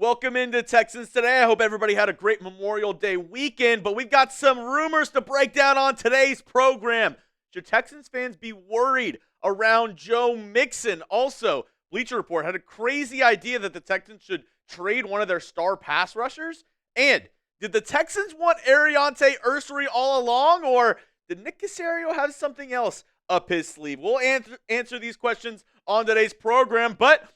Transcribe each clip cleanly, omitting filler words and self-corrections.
Welcome into Texans Today. I hope everybody had a great Memorial Day weekend, but we've got some rumors to break down on today's program. Should Texans fans be worried around Joe Mixon? Also, Bleacher Report had a crazy idea that the Texans should trade one of their star pass rushers. And did the Texans want Ariante Ursary all along, or did Nick Caserio have something else up his sleeve? We'll answer these questions on today's program, but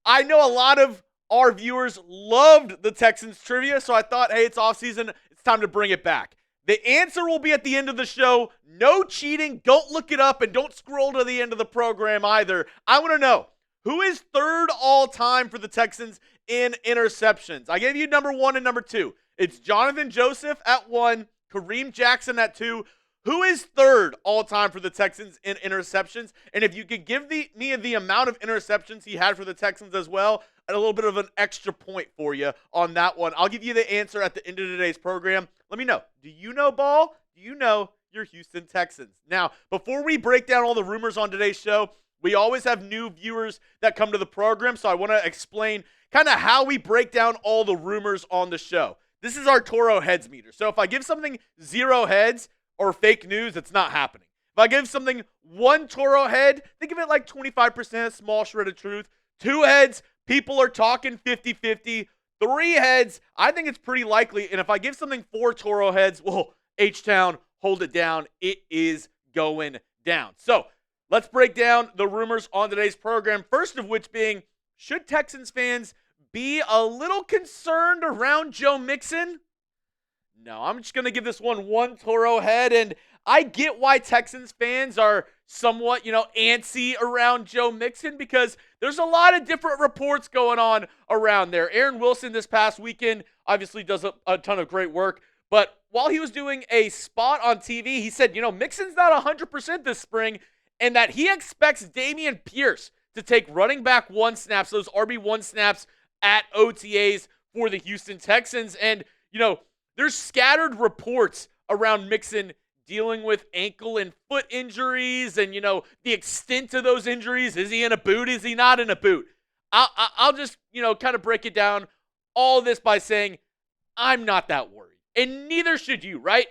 I know a lot of our viewers loved the Texans trivia, so I thought, hey, it's offseason. It's time to bring it back. The answer will be at the end of the show. No cheating. Don't look it up, and don't scroll to the end of the program either. I want to know, who is third all-time for the Texans in interceptions? I gave you number 1 and number 2. It's Jonathan Joseph at 1, Kareem Jackson at 2. Who is third all-time for the Texans in interceptions? And if you could give me the amount of interceptions he had for the Texans as well, and a little bit of an extra point for you on that one. I'll give you the answer at the end of today's program. Let me know. Do you know ball? Do you know your Houston Texans? Now, before we break down all the rumors on today's show, we always have new viewers that come to the program, so I want to explain kind of how we break down all the rumors on the show. This is our Toro heads meter. So if I give something 0 heads or fake news, it's not happening. If I give something 1 Toro head, think of it like 25% small shred of truth. 2 heads, people are talking 50-50. 3 heads, I think it's pretty likely. And if I give something 4 Toro heads, well, H-Town, hold it down. It is going down. So let's break down the rumors on today's program. First of which being, should Texans fans be a little concerned around Joe Mixon? No, I'm just going to give this one Toro head. And I get why Texans fans are somewhat, antsy around Joe Mixon, because there's a lot of different reports going on around there. Aaron Wilson this past weekend obviously does a ton of great work, but while he was doing a spot on TV, he said, Mixon's not 100% this spring, and that he expects Dameon Pierce to take running back 1 snaps, those RB1 snaps at OTAs for the Houston Texans. And, there's scattered reports around Mixon dealing with ankle and foot injuries and, the extent of those injuries. Is he in a boot? Is he not in a boot? I'll just, kind of break it down, all this by saying I'm not that worried. And neither should you, right?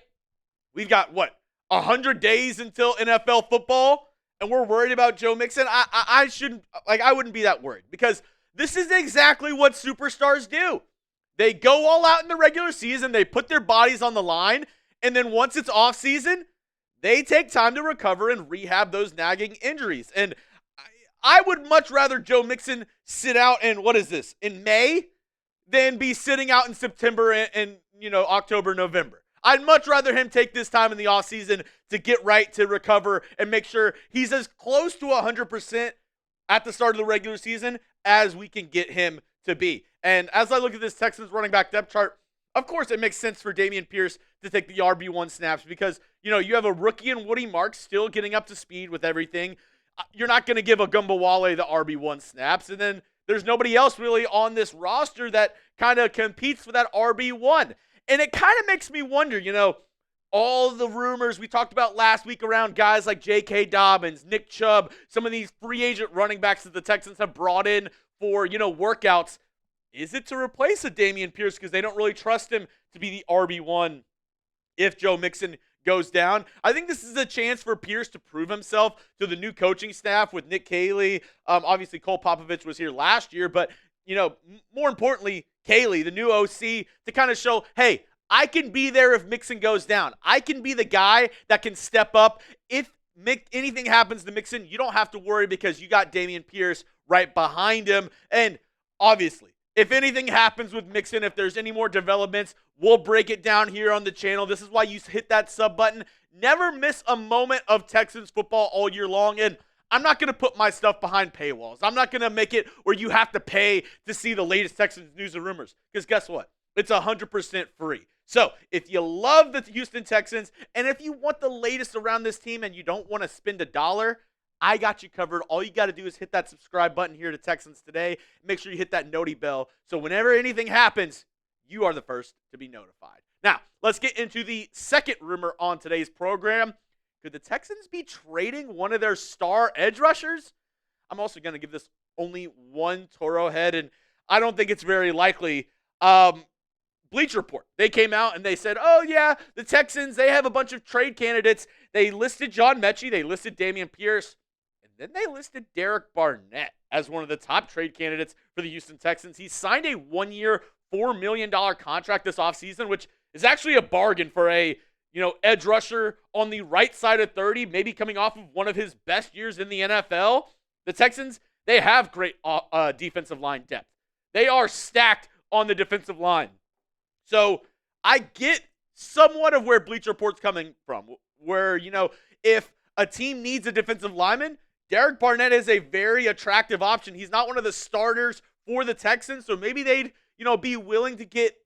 We've got, 100 days until NFL football, and we're worried about Joe Mixon? I shouldn't, I wouldn't be that worried, because this is exactly what superstars do. They go all out in the regular season, they put their bodies on the line, and then once it's off season, they take time to recover and rehab those nagging injuries. And I would much rather Joe Mixon sit out in May than be sitting out in September and October, November. I'd much rather him take this time in the offseason to get right, to recover, and make sure he's as close to 100% at the start of the regular season as we can get him to be. And as I look at this Texans running back depth chart, of course it makes sense for Dameon Pierce to take the RB1 snaps, because, you have a rookie in Woody Marks still getting up to speed with everything. You're not going to give a Gumbawale the RB1 snaps. And then there's nobody else really on this roster that kind of competes for that RB1. And it kind of makes me wonder, all the rumors we talked about last week around guys like J.K. Dobbins, Nick Chubb, some of these free agent running backs that the Texans have brought in for, workouts. Is it to replace a Dameon Pierce because they don't really trust him to be the RB1 if Joe Mixon goes down? I think this is a chance for Pierce to prove himself to the new coaching staff with Nick Caley. Obviously, Cole Popovich was here last year, but, more importantly, Caley, the new OC, to kind of show, hey, I can be there if Mixon goes down. I can be the guy that can step up. If anything happens to Mixon, you don't have to worry because you got Dameon Pierce right behind him. And obviously, if anything happens with Mixon, if there's any more developments, we'll break it down here on the channel. This is why you hit that sub button. Never miss a moment of Texans football all year long. And I'm not going to put my stuff behind paywalls. I'm not going to make it where you have to pay to see the latest Texans news and rumors. Because guess what? It's 100% free. So if you love the Houston Texans, and if you want the latest around this team and you don't want to spend $1, I got you covered. All you got to do is hit that subscribe button here to Texans Today. Make sure you hit that noti bell, so whenever anything happens, you are the first to be notified. Now, let's get into the second rumor on today's program. Could the Texans be trading one of their star edge rushers? I'm also going to give this only 1 Toro head, and I don't think it's very likely. Bleacher Report, they came out and they said, oh yeah, the Texans, they have a bunch of trade candidates. They listed John Mechie, they listed Dameon Pierce, and then they listed Derek Barnett as one of the top trade candidates for the Houston Texans. He signed a 1-year, $4 million contract this offseason, which is actually a bargain for a edge rusher on the right side of 30, maybe coming off of one of his best years in the NFL. The Texans, they have great defensive line depth. They are stacked on the defensive line. So I get somewhat of where Bleacher Report's coming from, where, if a team needs a defensive lineman, Derek Barnett is a very attractive option. He's not one of the starters for the Texans, so maybe they'd, be willing to get,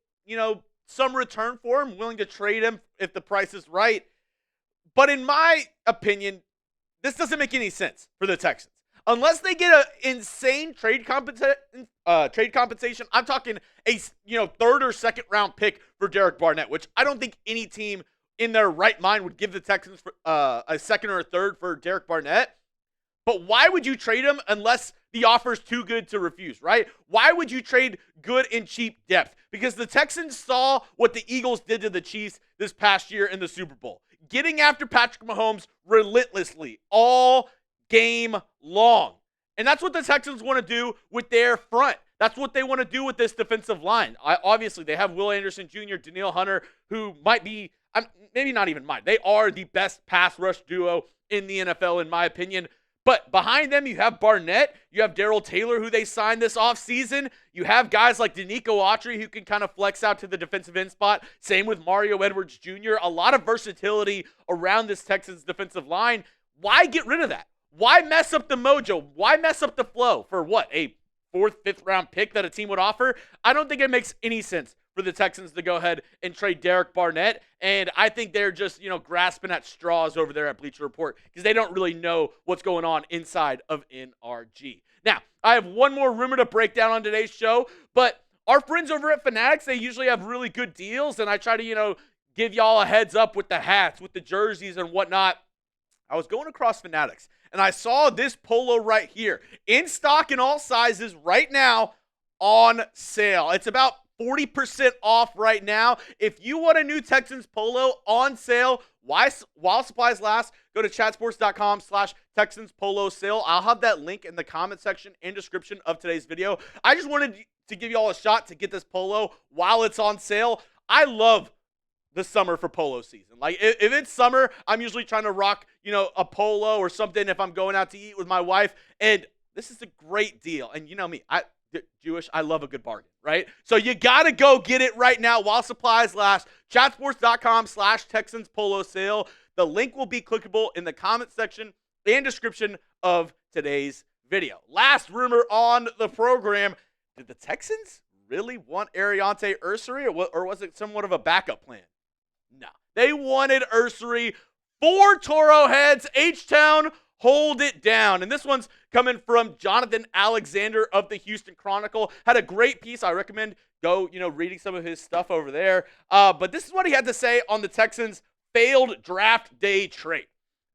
some return for him, willing to trade him if the price is right. But in my opinion, this doesn't make any sense for the Texans. Unless they get an insane trade compensation, I'm talking a third or second round pick for Derek Barnett, which I don't think any team in their right mind would give the Texans a second or a third for Derek Barnett. But why would you trade him unless the offer's too good to refuse, right? Why would you trade good and cheap depth? Because the Texans saw what the Eagles did to the Chiefs this past year in the Super Bowl, getting after Patrick Mahomes relentlessly all game long. And that's what the Texans want to do with their front. That's what they want to do with this defensive line. Obviously, they have Will Anderson Jr., Danielle Hunter, who might be, maybe not even mine. They are the best pass rush duo in the NFL, in my opinion. But behind them, you have Barnett. You have Darrell Taylor, who they signed this offseason. You have guys like Danico Autry, who can kind of flex out to the defensive end spot. Same with Mario Edwards Jr. A lot of versatility around this Texans defensive line. Why get rid of that? Why mess up the mojo? Why mess up the flow for what? A 4th, 5th round pick that a team would offer? I don't think it makes any sense for the Texans to go ahead and trade Derek Barnett. And I think they're just, grasping at straws over there at Bleacher Report because they don't really know what's going on inside of NRG. Now, I have one more rumor to break down on today's show, but our friends over at Fanatics, they usually have really good deals, and I try to, give y'all a heads up with the hats, with the jerseys and whatnot. I was going across Fanatics, and I saw this polo right here, in stock in all sizes right now, on sale. It's about 40% off right now. If you want a new Texans polo on sale, while supplies last, go to chatsports.com/Texans polo sale. I'll have that link in the comment section and description of today's video. I just wanted to give you all a shot to get this polo while it's on sale. I love the summer for polo season. Like, if it's summer, I'm usually trying to rock, a polo or something if I'm going out to eat with my wife. And this is a great deal. And you know me, Jewish, I love a good bargain, right? So you got to go get it right now while supplies last. Chatsports.com/Texans polo sale. The link will be clickable in the comment section and description of today's video. Last rumor on the program. Did the Texans really want Ariante Ursary, or was it somewhat of a backup plan? No. They wanted Ursary. 4 Toro heads. H-Town, hold it down. And this one's coming from Jonathan Alexander of the Houston Chronicle. Had a great piece. I recommend go, reading some of his stuff over there. But this is what he had to say on the Texans' failed draft day trade.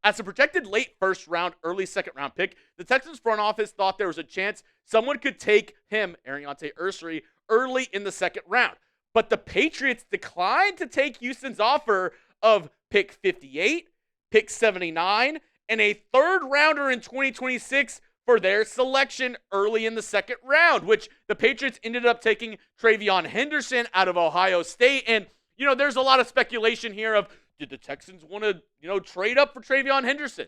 As a projected late first round, early second round pick, the Texans front office thought there was a chance someone could take him, Ariante Ursary, early in the second round. But the Patriots declined to take Houston's offer of pick 58, pick 79, and a third rounder in 2026 for their selection early in the second round, which the Patriots ended up taking Travion Henderson out of Ohio State. And, there's a lot of speculation here of, did the Texans want to, trade up for Travion Henderson?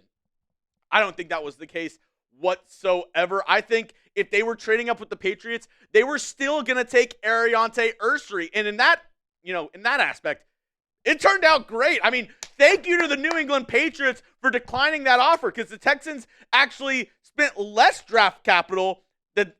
I don't think that was the case whatsoever. I think if they were trading up with the Patriots, they were still going to take Ariante Ursary. And in that aspect, it turned out great. I mean, thank you to the New England Patriots for declining that offer, because the Texans actually spent less draft capital than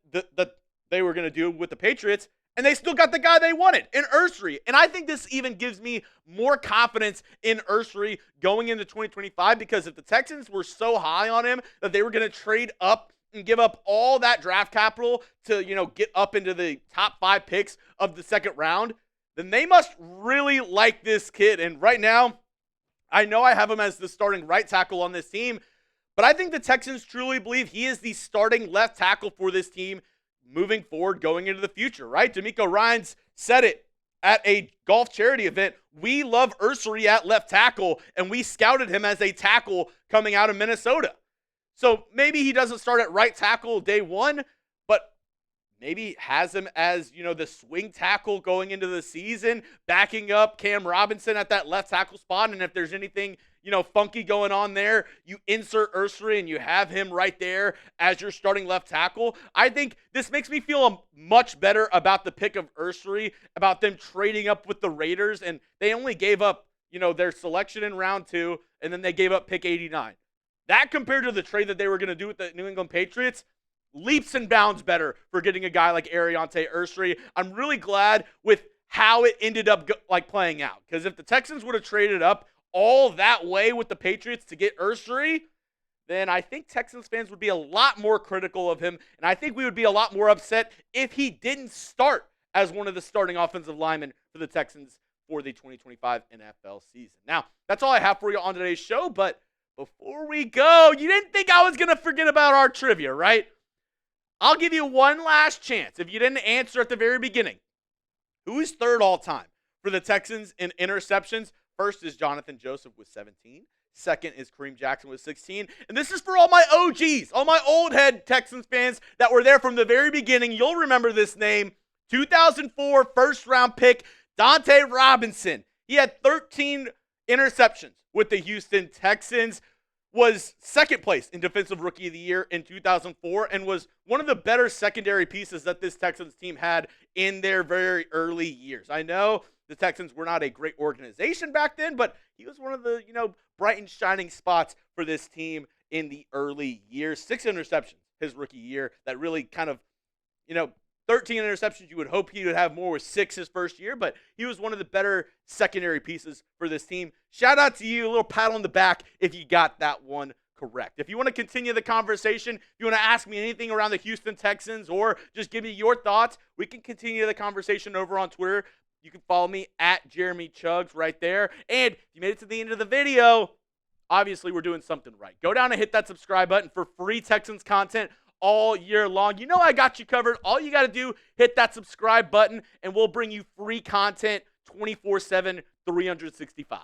they were going to do with the Patriots, and they still got the guy they wanted in Ursary. And I think this even gives me more confidence in Ursary going into 2025, because if the Texans were so high on him that they were going to trade up and give up all that draft capital to, get up into the top 5 picks of the second round, then they must really like this kid. And right now, I know I have him as the starting right tackle on this team, but I think the Texans truly believe he is the starting left tackle for this team moving forward going into the future, right? D'Amico Ryans said it at a golf charity event. We love Ursery at left tackle, and we scouted him as a tackle coming out of Minnesota. So maybe he doesn't start at right tackle day one, but maybe has him as, the swing tackle going into the season, backing up Cam Robinson at that left tackle spot. And if there's anything, funky going on there, you insert Ursery and you have him right there as your starting left tackle. I think this makes me feel much better about the pick of Ursery, about them trading up with the Raiders. And they only gave up, their selection in round 2, and then they gave up pick 89. That compared to the trade that they were going to do with the New England Patriots, leaps and bounds better for getting a guy like Ariante Ursery. I'm really glad with how it ended up playing out. Because if the Texans would have traded up all that way with the Patriots to get Ursery, then I think Texans fans would be a lot more critical of him. And I think we would be a lot more upset if he didn't start as one of the starting offensive linemen for the Texans for the 2025 NFL season. Now, that's all I have for you on today's show. But before we go, you didn't think I was going to forget about our trivia, right? I'll give you one last chance. If you didn't answer at the very beginning, who is third all time for the Texans in interceptions? First is Jonathan Joseph with 17. Second is Kareem Jackson with 16. And this is for all my OGs, all my old head Texans fans that were there from the very beginning. You'll remember this name. 2004 first-round pick, Dante Robinson. He had 13 interceptions with the Houston Texans, was second place in Defensive Rookie of the Year in 2004, and was one of the better secondary pieces that this Texans team had in their very early years. I know the Texans were not a great organization back then, but he was one of the, bright and shining spots for this team in the early years. 6 interceptions his rookie year. That really kind of, 13 interceptions. You would hope he would have more with 6 his first year, but he was one of the better secondary pieces for this team. Shout out to you, a little pat on the back if you got that one correct. If you want to continue the conversation, if you want to ask me anything around the Houston Texans or just give me your thoughts, we can continue the conversation over on Twitter. You can follow me at Jeremy Chuggs right there. And if you made it to the end of the video, obviously we're doing something right. Go down and hit that subscribe button for free Texans content all year long. You know I got you covered. All you got to do, hit that subscribe button, and we'll bring you free content 24/7, 365.